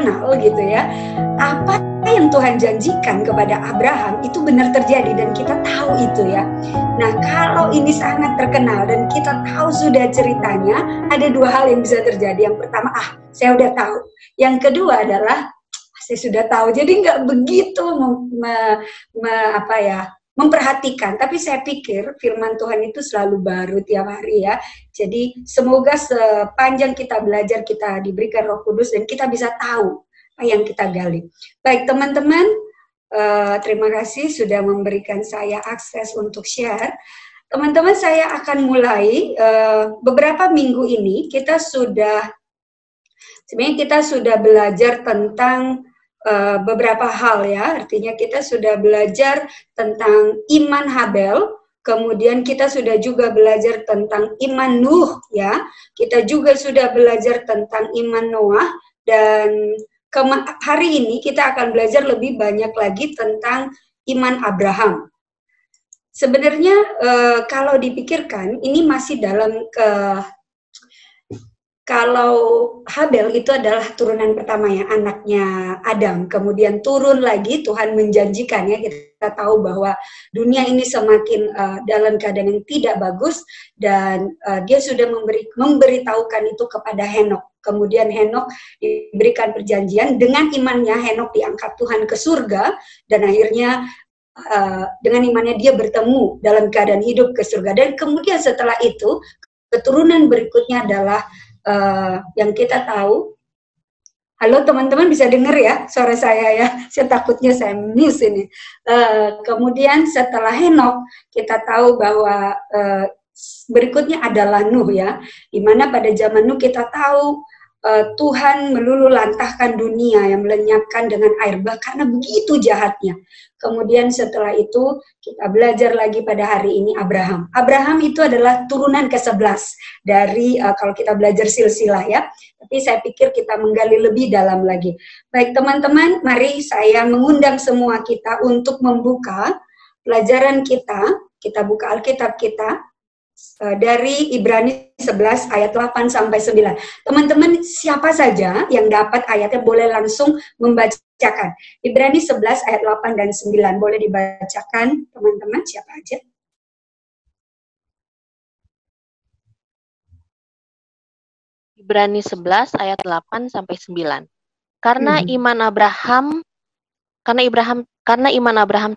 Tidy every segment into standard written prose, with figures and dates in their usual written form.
terkenal gitu ya, apa yang Tuhan janjikan kepada Abraham itu benar terjadi dan kita tahu itu ya. Nah, kalau ini sangat terkenal dan kita tahu sudah ceritanya, ada dua hal yang bisa terjadi. Yang pertama, saya udah tahu. Yang kedua adalah saya sudah tahu, jadi nggak begitu memperhatikan. Tapi saya pikir firman Tuhan itu selalu baru tiap hari ya. Jadi semoga sepanjang kita belajar, kita diberikan Roh Kudus dan kita bisa tahu apa yang kita gali. Baik teman-teman, terima kasih sudah memberikan saya akses untuk share. Teman-teman, saya akan mulai. Beberapa minggu ini kita sudah belajar tentang beberapa hal ya, artinya kita sudah belajar tentang iman Habel, kemudian kita sudah juga belajar tentang iman Nuh ya, kita juga sudah belajar tentang iman Noah, dan hari ini kita akan belajar lebih banyak lagi tentang iman Abraham. Sebenarnya kalau dipikirkan ini masih dalam kalau Habel itu adalah turunan pertama ya, anaknya Adam. Kemudian turun lagi, Tuhan menjanjikan ya, kita tahu bahwa dunia ini semakin dalam keadaan yang tidak bagus, dan dia sudah memberitahukan itu kepada Henokh. Kemudian Henokh diberikan perjanjian, dengan imannya Henokh diangkat Tuhan ke surga, dan akhirnya dengan imannya dia bertemu dalam keadaan hidup ke surga. Dan kemudian setelah itu, keturunan berikutnya adalah yang kita tahu. Halo teman-teman, bisa dengar ya suara saya ya? Saya takutnya saya mute ini. Kemudian setelah Henokh, kita tahu bahwa berikutnya adalah Nuh ya. Dimana pada zaman Nuh kita tahu Tuhan melululantahkan dunia yang melenyapkan dengan air bah karena begitu jahatnya. Kemudian setelah itu kita belajar lagi pada hari ini Abraham. Abraham itu adalah turunan ke-11 dari kalau kita belajar silsilah ya. Tapi saya pikir kita menggali lebih dalam lagi. Baik teman-teman, mari saya mengundang semua kita untuk membuka pelajaran kita. Kita buka Alkitab kita dari Ibrani 11 ayat 8 sampai 9. Teman-teman, siapa saja yang dapat ayatnya boleh langsung membacakan. Ibrani 11 ayat 8 dan 9 boleh dibacakan, teman-teman, siapa aja? Ibrani 11 ayat 8 sampai 9. Karena iman Abraham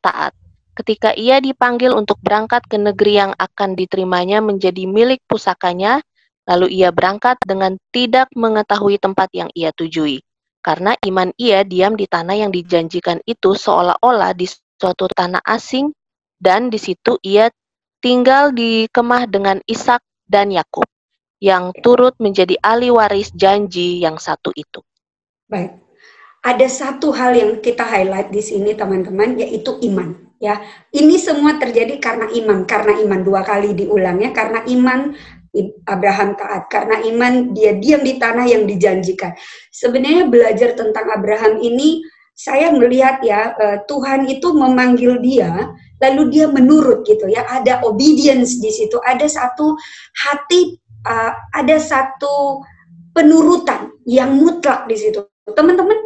taat. Ketika ia dipanggil untuk berangkat ke negeri yang akan diterimanya menjadi milik pusakanya, lalu ia berangkat dengan tidak mengetahui tempat yang ia tujui. Karena iman ia diam di tanah yang dijanjikan itu seolah-olah di suatu tanah asing, dan di situ ia tinggal di kemah dengan Ishak dan Yakub, yang turut menjadi ahli waris janji yang satu itu. Baik, ada satu hal yang kita highlight di sini teman-teman, yaitu iman. Ya, ini semua terjadi karena iman dua kali diulang ya, karena iman Abraham taat, karena iman dia diam di tanah yang dijanjikan. Sebenarnya belajar tentang Abraham ini, saya melihat ya, Tuhan itu memanggil dia, lalu dia menurut gitu ya, ada obedience di situ, ada satu hati, ada satu penurutan yang mutlak di situ. Teman-teman,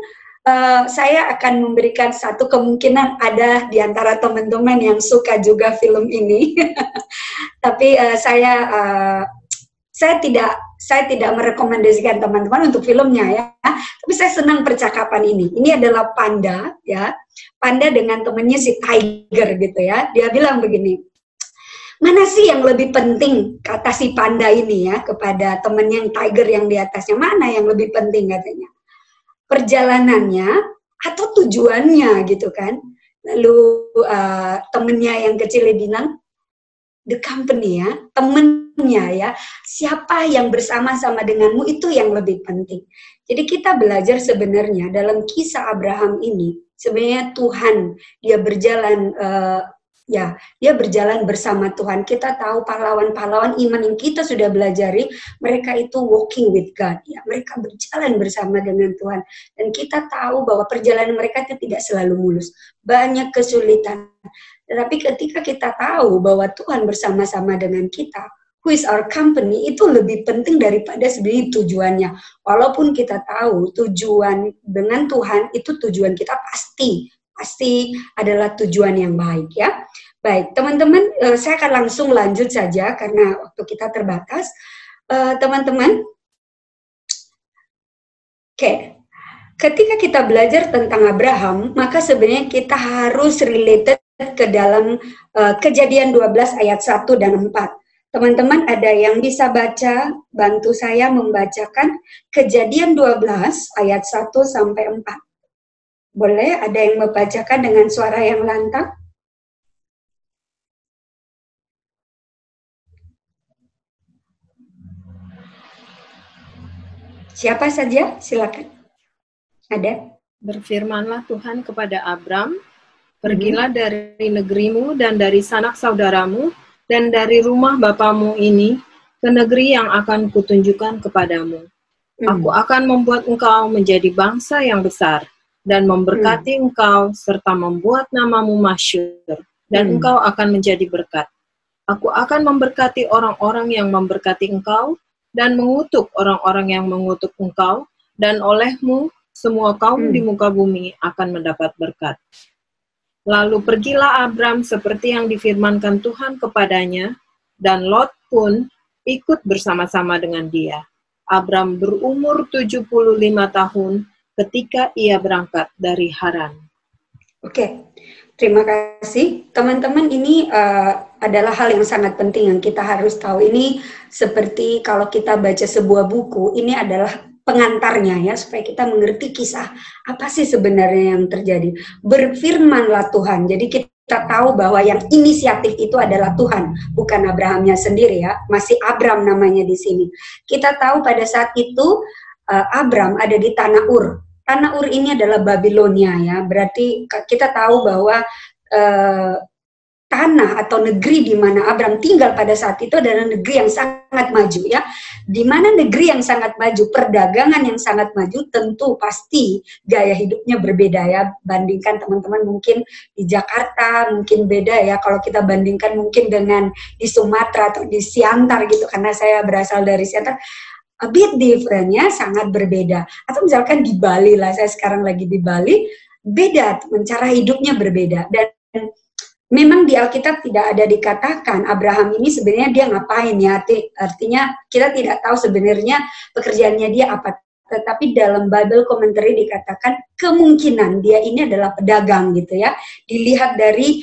saya akan memberikan satu kemungkinan ada di antara teman-teman yang suka juga film ini, tapi saya tidak merekomendasikan teman-teman untuk filmnya ya. Tapi saya senang percakapan ini. Ini adalah Panda ya, Panda dengan temannya si Tiger gitu ya. Dia bilang begini, mana sih yang lebih penting, kata si Panda ini ya kepada temannya yang Tiger yang di atasnya, mana yang lebih penting katanya, perjalanannya atau tujuannya gitu kan. Lalu temennya yang kecil bilang, the company ya, temennya ya, siapa yang bersama-sama denganmu itu yang lebih penting. Jadi kita belajar sebenarnya dalam kisah Abraham ini, sebenarnya Tuhan dia berjalan dia berjalan bersama Tuhan. Kita tahu pahlawan-pahlawan iman yang kita sudah belajari, mereka itu walking with God, ya, mereka berjalan bersama dengan Tuhan. Dan kita tahu bahwa perjalanan mereka itu tidak selalu mulus, banyak kesulitan. Tetapi ketika kita tahu bahwa Tuhan bersama-sama dengan kita, who is our company, itu lebih penting daripada sebenarnya tujuannya. Walaupun kita tahu tujuan dengan Tuhan itu tujuan kita pasti adalah tujuan yang baik ya. Baik, teman-teman, saya akan langsung lanjut saja karena waktu kita terbatas. Teman-teman, oke. Ketika kita belajar tentang Abraham, maka sebenarnya kita harus related ke dalam Kejadian 12 ayat 1 dan 4. Teman-teman ada yang bisa baca, bantu saya membacakan Kejadian 12 ayat 1 sampai 4. Boleh ada yang membacakan dengan suara yang lantang? Siapa saja? Silakan. Ada? Berfirmanlah Tuhan kepada Abram, pergilah dari negerimu dan dari sanak saudaramu dan dari rumah bapamu ini ke negeri yang akan kutunjukkan kepadamu. Aku akan membuat engkau menjadi bangsa yang besar dan memberkati engkau serta membuat namamu masyhur dan engkau akan menjadi berkat. Aku akan memberkati orang-orang yang memberkati engkau dan mengutuk orang-orang yang mengutuk engkau, dan olehmu semua kaum di muka bumi akan mendapat berkat. Lalu pergilah Abram seperti yang difirmankan Tuhan kepadanya, dan Lot pun ikut bersama-sama dengan dia. Abram berumur 75 tahun ketika ia berangkat dari Haran. Oke, terima kasih. Teman-teman, ini adalah hal yang sangat penting yang kita harus tahu. Ini seperti kalau kita baca sebuah buku, ini adalah pengantarnya ya, supaya kita mengerti kisah apa sih sebenarnya yang terjadi. Berfirmanlah Tuhan. Jadi kita tahu bahwa yang inisiatif itu adalah Tuhan, bukan Abrahamnya sendiri ya. Masih Abram namanya di sini. Kita tahu pada saat itu Abram ada di tanah Ur. Tanah Ur ini adalah Babilonia ya. Berarti kita tahu bahwa tanah atau negeri di mana Abram tinggal pada saat itu adalah negeri yang sangat maju ya. Di mana negeri yang sangat maju, perdagangan yang sangat maju, tentu pasti gaya hidupnya berbeda ya. Bandingkan teman-teman mungkin di Jakarta, mungkin beda ya kalau kita bandingkan mungkin dengan di Sumatera atau di Siantar gitu, karena saya berasal dari Siantar. A bit different-nya sangat berbeda. Atau misalkan di Bali lah, saya sekarang lagi di Bali, beda, cara hidupnya berbeda. Dan memang di Alkitab tidak ada dikatakan Abraham ini sebenarnya dia ngapain ya, artinya kita tidak tahu sebenarnya pekerjaannya dia apa, tetapi dalam Bible Commentary dikatakan kemungkinan dia ini adalah pedagang gitu ya, dilihat dari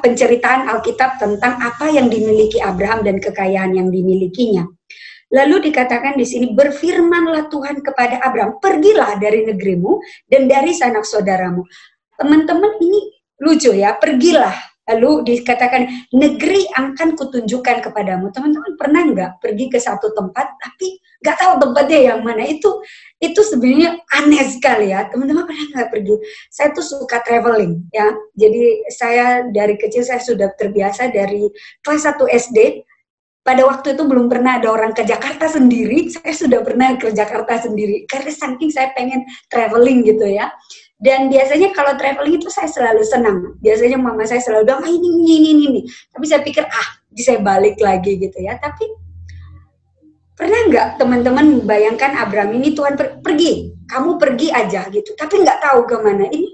penceritaan Alkitab tentang apa yang dimiliki Abraham dan kekayaan yang dimilikinya. Lalu dikatakan di sini, berfirmanlah Tuhan kepada Abraham, pergilah dari negerimu dan dari sanak saudaramu. Teman-teman, ini lucu ya, pergilah. Lalu dikatakan, negeri akan kutunjukkan kepadamu. Teman-teman pernah nggak pergi ke satu tempat, tapi nggak tahu tempatnya yang mana? Itu sebenarnya aneh sekali ya. Teman-teman pernah nggak pergi? Saya tuh suka traveling ya. Jadi saya dari kecil saya sudah terbiasa dari kelas 1 SD. Pada waktu itu belum pernah ada orang ke Jakarta sendiri, saya sudah pernah ke Jakarta sendiri. Karena saking saya pengen traveling gitu ya. Dan biasanya kalau traveling itu saya selalu senang. Biasanya mama saya selalu bilang, ini. Tapi saya pikir, saya balik lagi gitu ya. Tapi pernah nggak teman-teman bayangkan Abram ini Tuhan pergi, kamu pergi aja gitu. Tapi nggak tahu kemana. Ini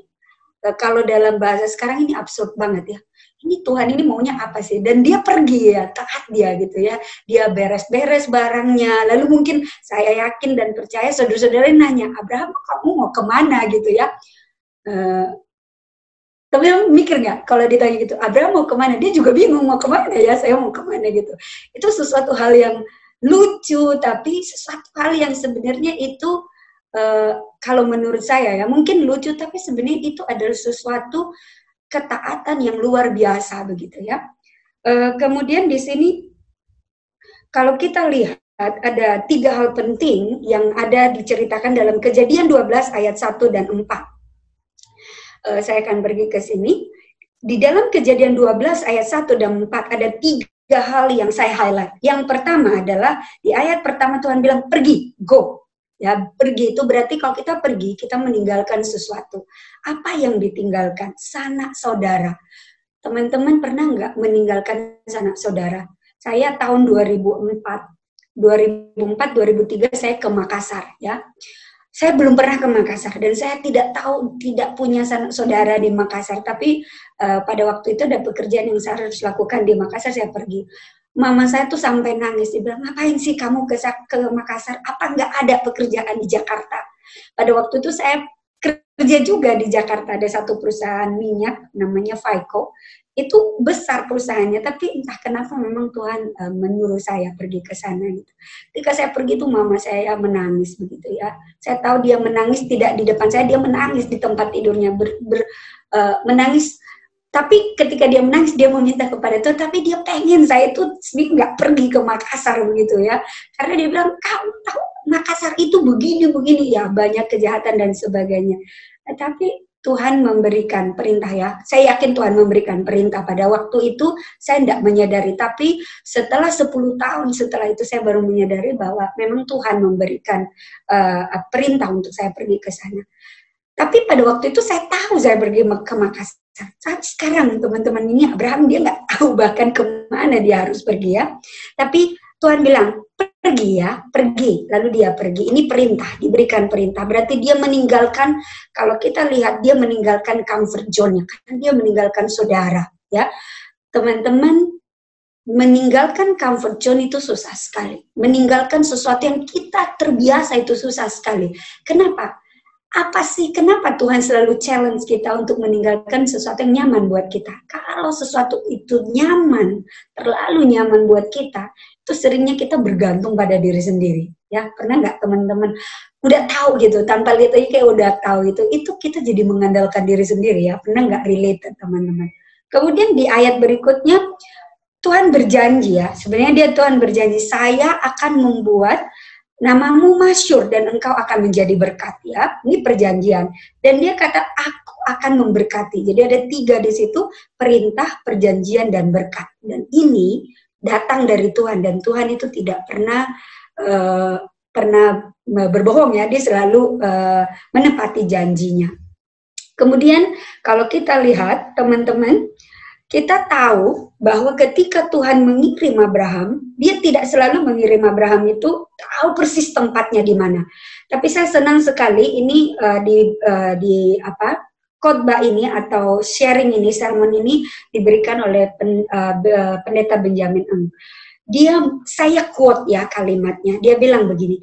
kalau dalam bahasa sekarang ini absurd banget ya. Ini Tuhan ini maunya apa sih? Dan dia pergi ya, taat dia gitu ya. Dia beres-beres barangnya. Lalu mungkin saya yakin dan percaya saudara-saudara nanya, Abraham kamu mau kemana gitu ya? Tapi mikir nggak kalau ditanya gitu, Abraham mau kemana? Dia juga bingung mau kemana ya, saya mau kemana gitu. Itu sesuatu hal yang lucu, tapi sesuatu hal yang sebenarnya itu kalau menurut saya ya mungkin lucu, tapi sebenarnya itu adalah sesuatu ketaatan yang luar biasa begitu ya. Kemudian di sini kalau kita lihat ada 3 hal penting yang ada diceritakan dalam Kejadian 12 ayat 1 dan 4. Saya akan pergi ke sini. Di dalam Kejadian 12 ayat 1 dan 4 ada 3 hal yang saya highlight. Yang pertama adalah di ayat pertama Tuhan bilang pergi, go. Ya, pergi itu berarti kalau kita pergi, kita meninggalkan sesuatu. Apa yang ditinggalkan? Sanak saudara. Teman-teman pernah nggak meninggalkan sanak saudara? Saya tahun 2003 saya ke Makassar ya. Saya belum pernah ke Makassar dan saya tidak tahu, tidak punya sanak saudara di Makassar. Tapi pada waktu itu ada pekerjaan yang saya harus lakukan di Makassar, saya pergi. Mama saya tuh sampai nangis, dia bilang, ngapain sih kamu ke Makassar? Apa nggak ada pekerjaan di Jakarta? Pada waktu itu saya kerja juga di Jakarta, ada satu perusahaan minyak namanya Faiko. Itu besar perusahaannya, tapi entah kenapa memang Tuhan menyuruh saya pergi ke sana gitu. Ketika saya pergi tuh mama saya menangis begitu ya. Saya tahu dia menangis tidak di depan saya, dia menangis di tempat tidurnya, menangis. Tapi ketika dia menangis, dia meminta kepada Tuhan, tapi dia pengen saya itu nggak pergi ke Makassar begitu ya. Karena dia bilang, kamu tahu Makassar itu begini-begini ya, banyak kejahatan dan sebagainya. Tapi Tuhan memberikan perintah ya. Saya yakin Tuhan memberikan perintah. Pada waktu itu saya tidak menyadari, tapi setelah 10 tahun setelah itu saya baru menyadari bahwa memang Tuhan memberikan perintah untuk saya pergi ke sana. Tapi pada waktu itu saya tahu saya pergi ke Makassar. Saat sekarang teman-teman ini Abraham dia nggak tahu bahkan kemana dia harus pergi ya. Tapi Tuhan bilang pergi ya, pergi. Lalu dia pergi. Ini perintah, diberikan perintah. Berarti dia meninggalkan, kalau kita lihat dia meninggalkan comfort zone-nya, karena dia meninggalkan saudara ya. Teman-teman, meninggalkan comfort zone itu susah sekali. Meninggalkan sesuatu yang kita terbiasa itu susah sekali. Kenapa? Apa sih, kenapa Tuhan selalu challenge kita untuk meninggalkan sesuatu yang nyaman buat kita? Kalau sesuatu itu nyaman, terlalu nyaman buat kita, itu seringnya kita bergantung pada diri sendiri. Ya, pernah nggak teman-teman udah tahu gitu, tanpa lihat aja kayak udah tahu itu kita jadi mengandalkan diri sendiri ya. Pernah nggak relate teman-teman? Kemudian di ayat berikutnya, Tuhan berjanji ya, sebenarnya Tuhan berjanji, saya akan membuat namamu masyhur dan engkau akan menjadi berkat ya. Ini perjanjian. Dan dia kata aku akan memberkati. Jadi ada 3 di situ, perintah, perjanjian dan berkat. Dan ini datang dari Tuhan dan Tuhan itu tidak pernah berbohong ya. Dia selalu menepati janjinya. Kemudian kalau kita lihat teman-teman, kita tahu bahwa ketika Tuhan mengirim Abraham, dia tidak selalu mengirim Abraham itu tahu persis tempatnya di mana. Tapi saya senang sekali ini di khotbah ini atau sharing ini, sermon ini diberikan oleh pendeta Benjamin Eng. Saya quote ya kalimatnya. Dia bilang begini,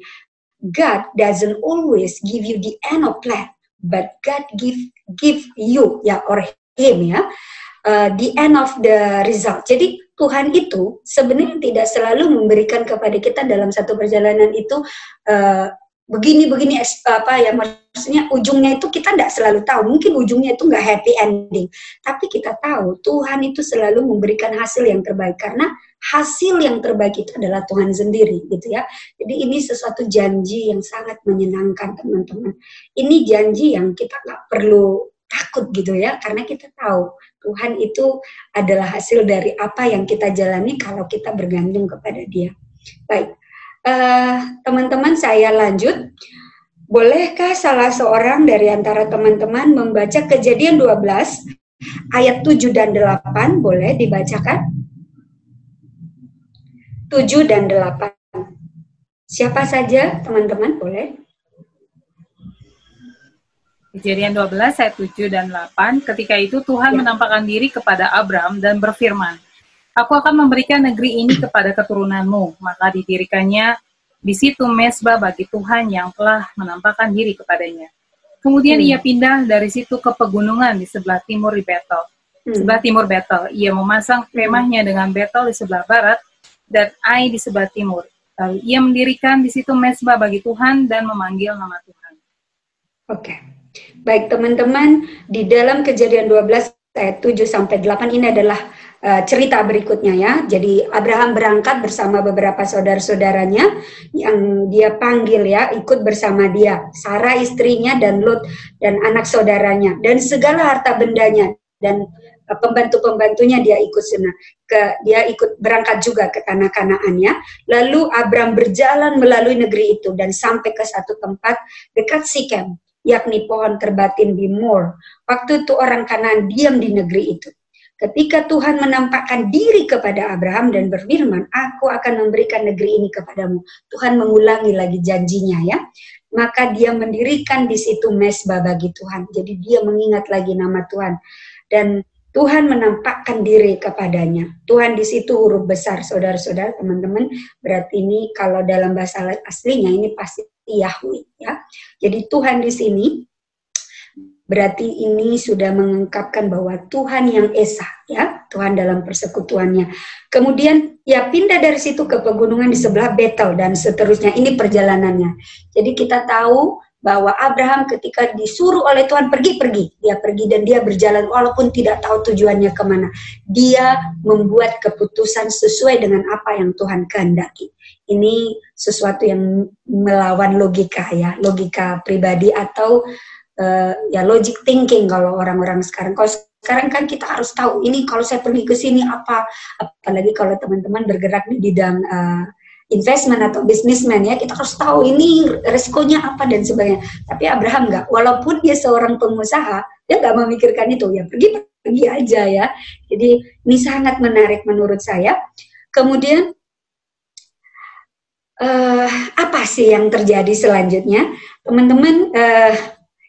God doesn't always give you the end of plan, but God give you ya or him ya. The end of the result. Jadi Tuhan itu sebenarnya tidak selalu memberikan kepada kita dalam satu perjalanan itu begini-begini maksudnya ujungnya itu kita tidak selalu tahu. Mungkin ujungnya itu nggak happy ending. Tapi kita tahu Tuhan itu selalu memberikan hasil yang terbaik karena hasil yang terbaik itu adalah Tuhan sendiri gitu ya. Jadi ini sesuatu janji yang sangat menyenangkan teman-teman. Ini janji yang kita nggak perlu takut gitu ya, karena kita tahu Tuhan itu adalah hasil dari apa yang kita jalani kalau kita bergantung kepada Dia. Baik, teman-teman saya lanjut. Bolehkah salah seorang dari antara teman-teman membaca Kejadian 12 ayat 7 dan 8? Boleh dibacakan? 7 dan 8. Siapa saja teman-teman boleh? Kejadian 12 ayat 7 dan 8, ketika itu Tuhan menampakkan diri kepada Abram dan berfirman, aku akan memberikan negeri ini kepada keturunanmu, maka didirikannya di situ mezbah bagi Tuhan yang telah menampakkan diri kepadanya. Kemudian ia pindah dari situ ke pegunungan di sebelah timur di Betel. Sebelah timur Betel, ia memasang kemahnya dengan Betel di sebelah barat dan Ai di sebelah timur. Lalu ia mendirikan di situ mezbah bagi Tuhan dan memanggil nama Tuhan. Oke. Baik teman-teman, di dalam Kejadian 12 ayat 7 sampai 8 ini adalah cerita berikutnya ya. Jadi Abraham berangkat bersama beberapa saudara-saudaranya yang dia panggil ya, ikut bersama dia. Sarah istrinya dan Lot dan anak saudaranya dan segala harta bendanya dan pembantu-pembantunya dia ikut sana. Dia ikut berangkat juga ke tanah Kanaan ya. Lalu Abraham berjalan melalui negeri itu dan sampai ke satu tempat dekat Sikem, yakni pohon terbatin di More. Waktu itu orang Kanaan diam di negeri itu. ketika Tuhan menampakkan diri kepada Abraham dan berfirman, aku akan memberikan negeri ini kepadamu. Tuhan mengulangi lagi janjinya ya. Maka dia mendirikan di situ mesbah bagi Tuhan. Jadi dia mengingat lagi nama Tuhan. Dan Tuhan menampakkan diri kepadanya. Tuhan di situ huruf besar, saudara-saudara, teman-teman. Berarti ini kalau dalam bahasa aslinya ini pasti Yahweh ya. Jadi Tuhan di sini berarti ini sudah mengungkapkan bahwa Tuhan yang Esa ya, Tuhan dalam persekutuannya. Kemudian ya pindah dari situ ke pegunungan di sebelah Betel dan seterusnya. Ini perjalanannya. Jadi kita tahu bahwa Abraham ketika disuruh oleh Tuhan pergi, dia pergi dan dia berjalan walaupun tidak tahu tujuannya kemana. Dia membuat keputusan sesuai dengan apa yang Tuhan kehendaki. Ini sesuatu yang melawan logika ya, logika pribadi atau ya logic thinking kalau orang-orang sekarang. Kalau sekarang kan kita harus tahu ini kalau saya pergi ke sini apa, apalagi kalau teman-teman bergerak di bidang investment atau businessman ya, kita harus tahu ini resikonya apa dan sebagainya. Tapi Abraham enggak, walaupun dia seorang pengusaha, dia enggak memikirkan itu, ya pergi aja ya. Jadi ini sangat menarik menurut saya. Kemudian apa sih yang terjadi selanjutnya? Teman-teman,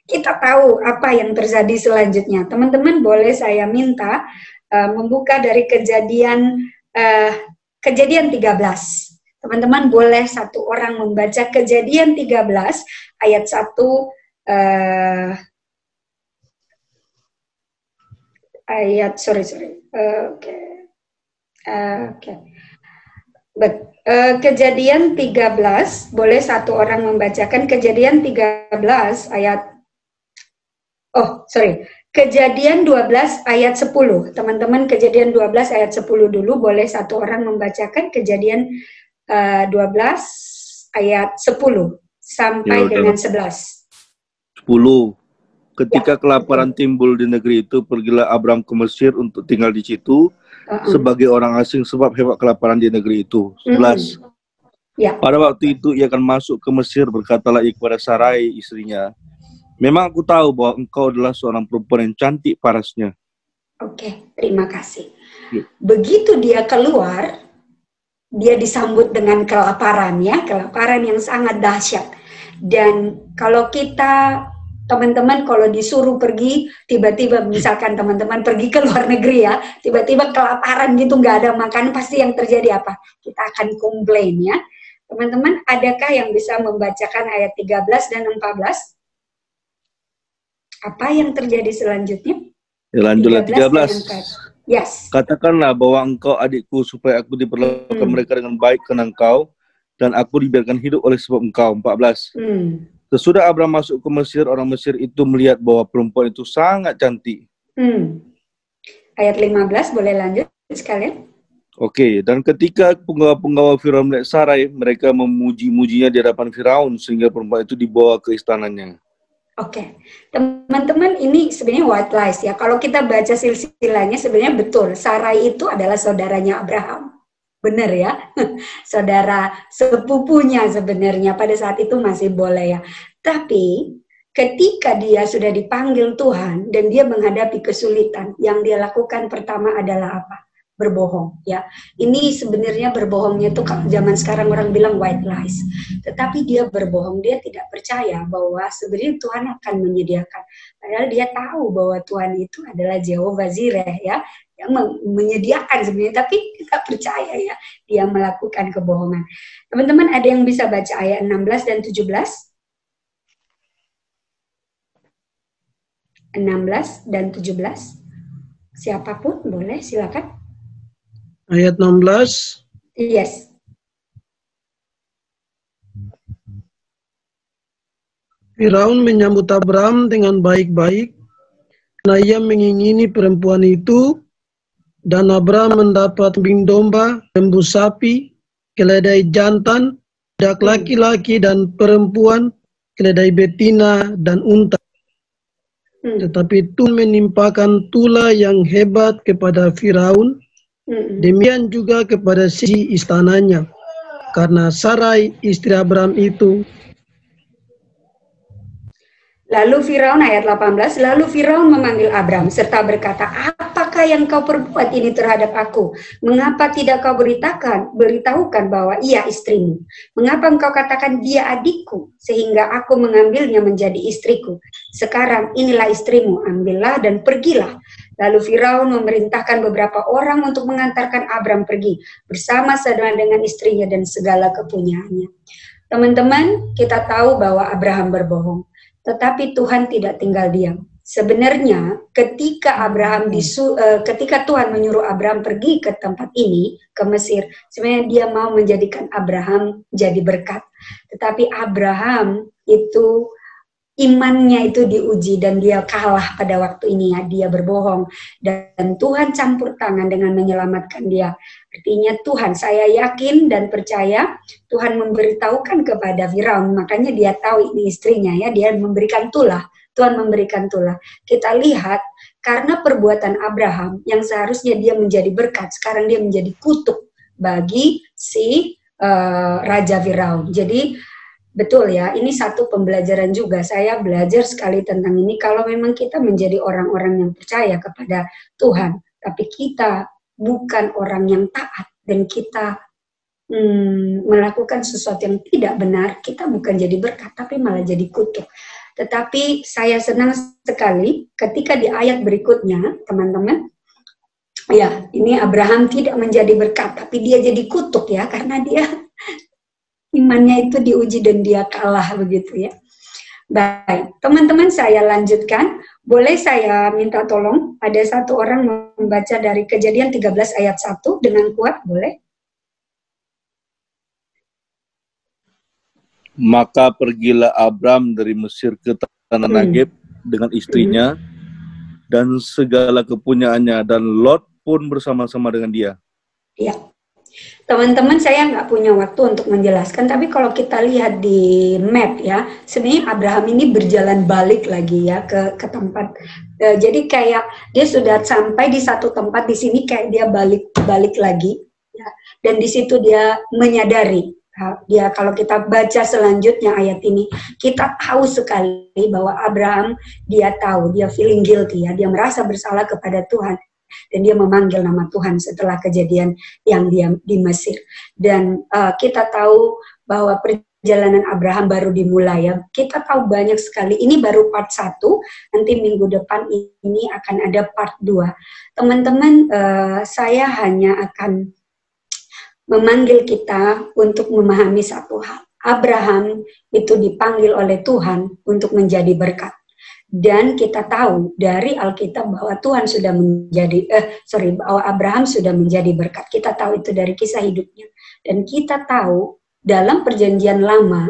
kita tahu apa yang terjadi selanjutnya. Teman-teman boleh saya minta membuka dari Kejadian 13. Teman-teman boleh satu orang membaca Kejadian 13 ayat 1 Kejadian 13 boleh satu orang membacakan Kejadian 13 ayat Kejadian 12 ayat 10. Teman-teman Kejadian 12 ayat 10 dulu, boleh satu orang membacakan Kejadian 12 ayat 10 sampai dengan 11. 10. Ketika kelaparan timbul di negeri itu, pergilah Abram ke Mesir untuk tinggal di situ sebagai orang asing sebab hebat kelaparan di negeri itu. 11. Pada waktu itu ia akan masuk ke Mesir, berkatalah ia kepada Sarai istrinya, memang aku tahu bahwa engkau adalah seorang perempuan yang cantik parasnya. Oke, terima kasih. Begitu dia keluar, dia disambut dengan kelaparan ya, kelaparan yang sangat dahsyat. Dan kalau kita, teman-teman kalau disuruh pergi, tiba-tiba misalkan teman-teman pergi ke luar negeri ya, tiba-tiba kelaparan gitu, nggak ada makan, pasti yang terjadi apa? Kita akan komplain ya. Teman-teman, adakah yang bisa membacakan ayat 13 dan 14? Apa yang terjadi selanjutnya? Ya, lanjutlah 13. Yes. Katakanlah bahwa engkau adikku supaya aku diperlakukan mereka dengan baik karena engkau dan aku dibiarkan hidup oleh sebab engkau. 14. Sesudah Abraham masuk ke Mesir, orang Mesir itu melihat bahwa perempuan itu sangat cantik. Ayat 15 boleh lanjut sekalian. Oke, dan ketika penggawa-penggawa Firaun melihat Sarai, mereka memuji-mujinya di hadapan Firaun sehingga perempuan itu dibawa ke istananya. Oke, teman-teman ini sebenarnya white lies ya. Kalau kita baca silsilahnya sebenarnya betul. Sarai itu adalah saudaranya Abraham. Benar ya? Saudara sepupunya sebenarnya pada saat itu masih boleh ya. Tapi ketika dia sudah dipanggil Tuhan dan dia menghadapi kesulitan, yang dia lakukan pertama adalah apa? Berbohong ya. Ini sebenarnya berbohongnya itu zaman sekarang orang bilang white lies. Tetapi dia berbohong, dia tidak percaya bahwa sebenarnya Tuhan akan menyediakan. Padahal dia tahu bahwa Tuhan itu adalah Jehovah Jireh ya, yang menyediakan sebenarnya, tapi tidak percaya ya. Dia melakukan kebohongan. Teman-teman ada yang bisa baca ayat 16 dan 17? 16 dan 17. Siapapun boleh, silakan. Ayat 16. Yes. Firaun menyambut Abraham dengan baik-baik, karena ia mengingini perempuan itu, dan Abraham mendapat kambing domba, lembu sapi, keledai jantan, budak laki-laki dan perempuan, keledai betina dan unta. Tetapi Tuhan menimpakan tula yang hebat kepada Firaun, demikian juga kepada si istananya, karena Sarai istri Abraham itu. Lalu Firaun ayat 18, lalu Firaun memanggil Abraham serta berkata, apakah apakah yang kau perbuat ini terhadap aku? Mengapa tidak kau beritahukan bahwa ia istrimu? Mengapa engkau katakan dia adikku, sehingga aku mengambilnya menjadi istriku? Sekarang inilah istrimu, ambillah dan pergilah. Lalu Firaun memerintahkan beberapa orang untuk mengantarkan Abram pergi, bersama-sama dengan istrinya dan segala kepunyaannya. Teman-teman, kita tahu bahwa Abraham berbohong, tetapi Tuhan tidak tinggal diam. Sebenarnya ketika ketika Tuhan menyuruh Abraham pergi ke tempat ini, ke Mesir, sebenarnya dia mau menjadikan Abraham jadi berkat. Tetapi Abraham itu imannya itu diuji dan dia kalah pada waktu ini, ya, dia berbohong dan Tuhan campur tangan dengan menyelamatkan dia. Artinya Tuhan, saya yakin dan percaya Tuhan memberitahukan kepada Firaun, makanya dia tahu ini istrinya, ya, dia memberikan tulah. Tuhan memberikan tulah. Kita lihat karena perbuatan Abraham yang seharusnya dia menjadi berkat, sekarang dia menjadi kutuk bagi si Raja Firaun. Jadi betul ya, ini satu pembelajaran juga. Saya belajar sekali tentang ini. Kalau memang kita menjadi orang-orang yang percaya kepada Tuhan, tapi kita bukan orang yang taat dan kita melakukan sesuatu yang tidak benar, kita bukan jadi berkat, tapi malah jadi kutuk. Tetapi saya senang sekali ketika di ayat berikutnya, teman-teman, ya, ini Abraham tidak menjadi berkat, tapi dia jadi kutuk, ya, karena dia imannya itu diuji dan dia kalah begitu, ya. Baik, teman-teman, saya lanjutkan. Boleh saya minta tolong, ada satu orang membaca dari Kejadian 13 ayat 1 dengan kuat, boleh? Maka pergilah Abram dari Mesir ke tanah Negeb dengan istrinya dan segala kepunyaannya, dan Lot pun bersama-sama dengan dia. Ya, teman-teman, saya nggak punya waktu untuk menjelaskan, tapi kalau kita lihat di map, ya, sebenarnya Abraham ini berjalan balik lagi, ya, ke tempat. Jadi kayak dia sudah sampai di satu tempat di sini, kayak dia balik lagi, ya, dan di situ dia menyadari. Dia, kalau kita baca selanjutnya ayat ini, kita tahu sekali bahwa Abraham, dia tahu, dia feeling guilty, ya, dia merasa bersalah kepada Tuhan dan dia memanggil nama Tuhan setelah kejadian yang dia di Mesir. Dan kita tahu bahwa perjalanan Abraham baru dimulai, ya. Kita tahu banyak sekali, ini baru part 1, nanti minggu depan ini akan ada part 2. Teman-teman, saya hanya akan memanggil kita untuk memahami satu hal. Abraham itu dipanggil oleh Tuhan untuk menjadi berkat. Dan kita tahu dari Alkitab bahwa Tuhan sudah bahwa Abraham sudah menjadi berkat. Kita tahu itu dari kisah hidupnya. Dan kita tahu dalam perjanjian lama,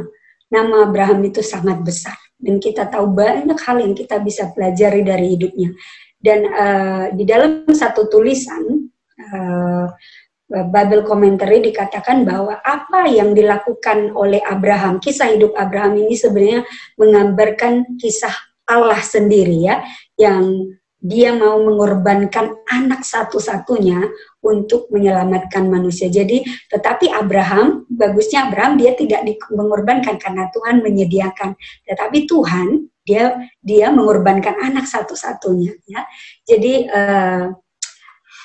nama Abraham itu sangat besar. Dan kita tahu banyak hal yang kita bisa pelajari dari hidupnya. Dan di dalam satu tulisan, Bible Commentary dikatakan bahwa apa yang dilakukan oleh Abraham, kisah hidup Abraham ini sebenarnya menggambarkan kisah Allah sendiri, ya, yang dia mau mengorbankan anak satu-satunya untuk menyelamatkan manusia. Jadi, tetapi Abraham, bagusnya Abraham dia tidak mengorbankan karena Tuhan menyediakan, tetapi Tuhan dia mengorbankan anak satu-satunya, ya. Jadi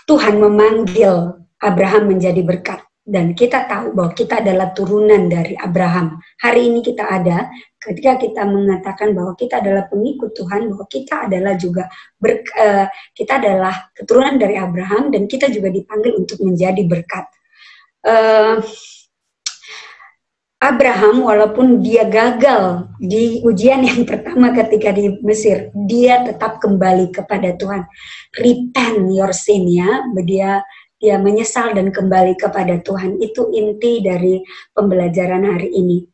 Tuhan memanggil Abraham menjadi berkat, dan kita tahu bahwa kita adalah turunan dari Abraham. Hari ini kita ada, ketika kita mengatakan bahwa kita adalah pengikut Tuhan, bahwa kita adalah juga kita adalah keturunan dari Abraham, dan kita juga dipanggil untuk menjadi berkat. Abraham, walaupun dia gagal di ujian yang pertama ketika di Mesir, dia tetap kembali kepada Tuhan. Repent your sin, ya. Dia menyesal dan kembali kepada Tuhan. Itu inti dari pembelajaran hari ini.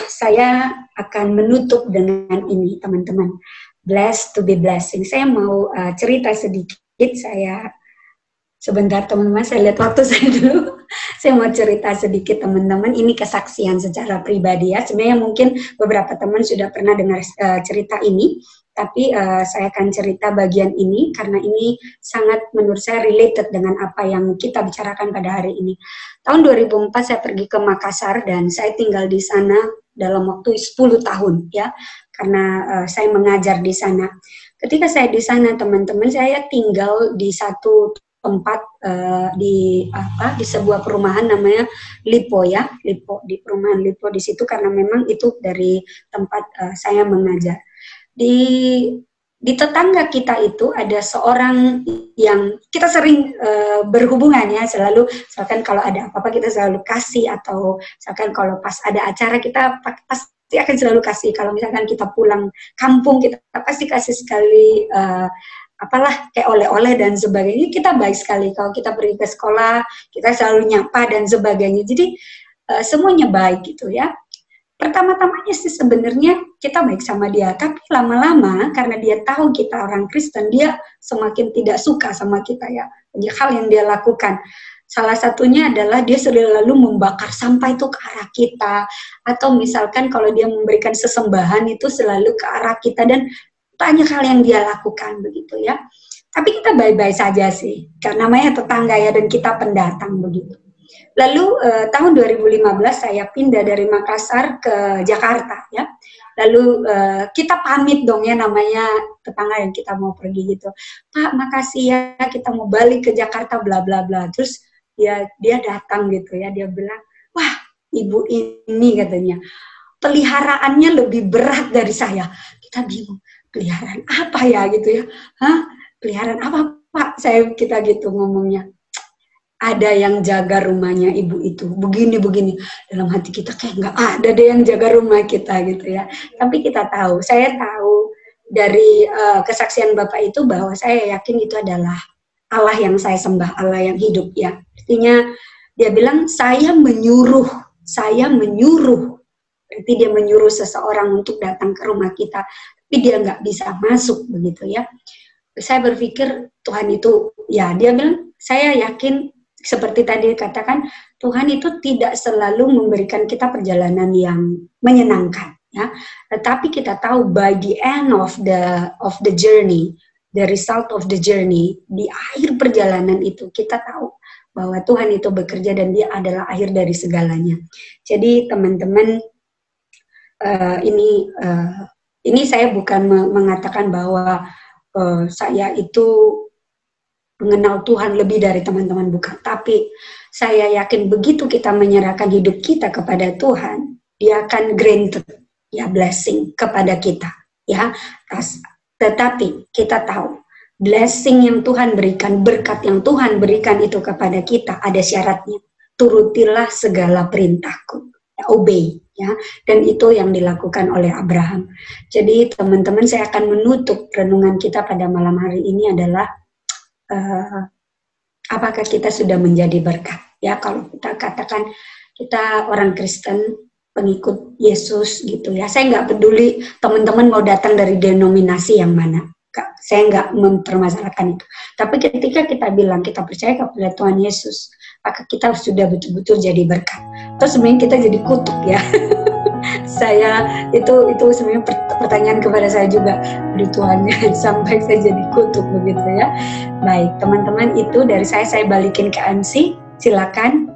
Saya akan menutup dengan ini, teman-teman. Blessed to be blessing. Saya mau cerita sedikit. Sebentar teman-teman, saya lihat waktu saya dulu. Saya mau cerita sedikit teman-teman, ini kesaksian secara pribadi ya. Sebenarnya mungkin beberapa teman sudah pernah dengar cerita ini, tapi saya akan cerita bagian ini karena ini sangat menurut saya related dengan apa yang kita bicarakan pada hari ini. Tahun 2004 saya pergi ke Makassar dan saya tinggal di sana dalam waktu 10 tahun ya, karena saya mengajar di sana. Ketika saya di sana teman-teman, saya tinggal di satu tempat di sebuah perumahan namanya Lipo ya, Lipo, di perumahan Lipo di situ karena memang itu dari tempat saya mengajar. Di tetangga kita itu ada seorang yang kita sering berhubungan ya, selalu misalkan kalau ada apa-apa kita selalu kasih, atau misalkan kalau pas ada acara kita pasti akan selalu kasih. Kalau misalkan kita pulang kampung kita pasti kasih sekali apalah kayak oleh-oleh dan sebagainya. Kita baik sekali. Kalau kita pergi ke sekolah kita selalu nyapa dan sebagainya. Jadi semuanya baik gitu ya. Pertama-tamanya sih sebenarnya kita baik sama dia, tapi lama-lama karena dia tahu kita orang Kristen, dia semakin tidak suka sama kita ya. Banyak hal yang dia lakukan. Salah satunya adalah dia selalu membakar sampah itu ke arah kita, atau misalkan kalau dia memberikan sesembahan itu selalu ke arah kita, dan banyak hal yang dia lakukan begitu ya. Tapi kita baik-baik saja sih, karena namanya tetangga ya, dan kita pendatang begitu. Lalu tahun 2015 saya pindah dari Makassar ke Jakarta ya. Lalu kita pamit dong ya, namanya tetangga yang kita mau pergi gitu. Pak, makasih ya, kita mau balik ke Jakarta bla bla bla. Terus dia datang gitu ya, dia bilang, wah ibu ini katanya peliharaannya lebih berat dari saya. Kita bingung, peliharaan apa ya gitu ya? Hah? Peliharaan apa Pak? Kita gitu ngomongnya. Ada yang jaga rumahnya ibu itu, begini-begini. Dalam hati kita kayak nggak ada deh yang jaga rumah kita gitu ya. Tapi kita tahu, saya tahu dari kesaksian Bapak itu bahwa saya yakin itu adalah Allah yang saya sembah, Allah yang hidup ya. Artinya dia bilang saya menyuruh. Berarti dia menyuruh seseorang untuk datang ke rumah kita, tapi dia nggak bisa masuk begitu ya. Saya berpikir Tuhan itu, ya dia bilang, saya yakin seperti tadi dikatakan, Tuhan itu tidak selalu memberikan kita perjalanan yang menyenangkan, ya. Tetapi kita tahu by the end of the journey, the result of the journey, di akhir perjalanan itu kita tahu bahwa Tuhan itu bekerja dan Dia adalah akhir dari segalanya. Jadi teman-teman, ini saya bukan mengatakan bahwa saya itu mengenal Tuhan lebih dari teman-teman, bukan. Tapi saya yakin begitu kita menyerahkan hidup kita kepada Tuhan, Dia akan granted ya blessing kepada kita ya. Tetapi kita tahu blessing yang Tuhan berikan, berkat yang Tuhan berikan itu kepada kita ada syaratnya. Turutilah segala perintahku, ya, obey ya. Dan itu yang dilakukan oleh Abraham. Jadi teman-teman, saya akan menutup renungan kita pada malam hari ini adalah apakah kita sudah menjadi berkat ya. Kalau kita katakan kita orang Kristen, pengikut Yesus gitu ya, saya nggak peduli teman-teman mau datang dari denominasi yang mana, saya nggak mempermasalahkan itu. Tapi ketika kita bilang kita percaya kepada Tuhan Yesus, maka kita sudah betul-betul jadi berkat. Terus sebenarnya kita jadi kutuk ya. Saya itu sebenarnya pertanyaan kepada saya juga, aduh Tuhan, sampai saya jadi kutuk begitu ya. Baik teman-teman, itu dari saya balikin ke Ansi, silakan.